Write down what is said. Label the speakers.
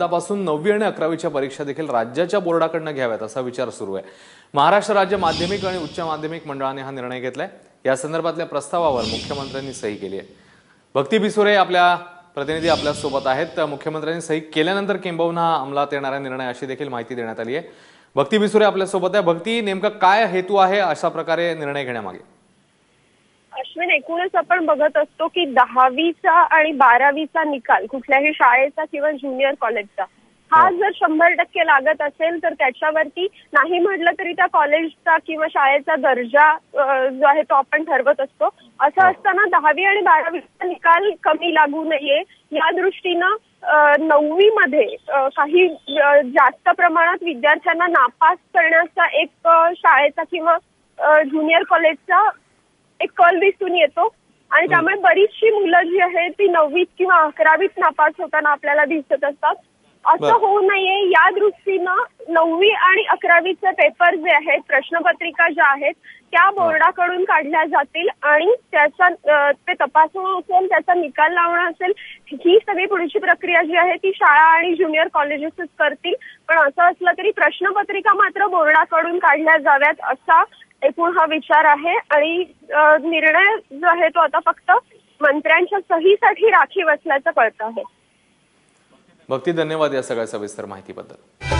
Speaker 1: यंदापासून 9वी आणि 11वीच्या परीक्षा देखील राज्याच्या बोर्डाकडून घ्याव्यात असा विचार सुरू आहे। महाराष्ट्र राज्य माध्यमिक आणि उच्च माध्यमिक मंडळाने हा निर्णय घेतलाय। या संदर्भातल्या प्रस्तावावर मुख्यमंत्र्यांनी सही केली आहे। भक्ती बिसुरे आपल्या प्रतिनिधी आपल्या सोबत आहेत। मुख्यमंत्र्यांनी सही केल्यानंतर किंबहुना अंमलात येणारा निर्णय अशी देखील माहिती देण्यात आली आहे। भक्ती बिसुरे आपल्या सोबत आहे। भक्ती, नेमका काय हेतू आहे अशा प्रकारे निर्णय घेण्यामागे?
Speaker 2: अश्विन, एकूणच आपण बघत असतो की 10वीचा आणि 12वीचा निकाल कुठल्याही शाळेचा किंवा ज्युनियर कॉलेजचा हा जर 100% लागत असेल तर त्याच्यावरती नाही म्हटलं तरी त्या कॉलेजचा किंवा शाळेचा दर्जा जो आहे तो आपण ठरवत असतो। असं असताना 10वी आणि 12वीचा निकाल कमी लागू नये या दृष्टीनं 9वी मध्ये काही जास्त प्रमाणात विद्यार्थ्यांना नापास करण्याचा एक शाळेचा किंवा ज्युनियर कॉलेजचा एक कल दिसून येतो आणि त्यामुळे बरीचशी मुलं जी आहेत ती 9वीत किंवा 11वीत नापास होताना आपल्याला दिसत असतात। असं होऊ नये या दृष्टीनं 9वी आणि 11वीचे पेपर जे आहेत, प्रश्नपत्रिका ज्या आहेत त्या बोर्डाकडून काढल्या जातील आणि त्याचा ते तपासणं असेल, त्याचा निकाल लावणं असेल, ही सगळी पुढची प्रक्रिया जी आहे ती शाळा आणि ज्युनियर कॉलेजेसच करतील। पण असं असलं तरी प्रश्नपत्रिका मात्र बोर्डाकडून काढल्या जाव्यात असा एकूण हा विचार आहे आणि निर्णय जो आहे तो आता फक्त मंत्र्यांच्या सहीसाठी राखीव असल्याचं कळतं आहे।
Speaker 1: भक्ती, धन्यवाद या सगळ्या सविस्तर माहितीबद्दल।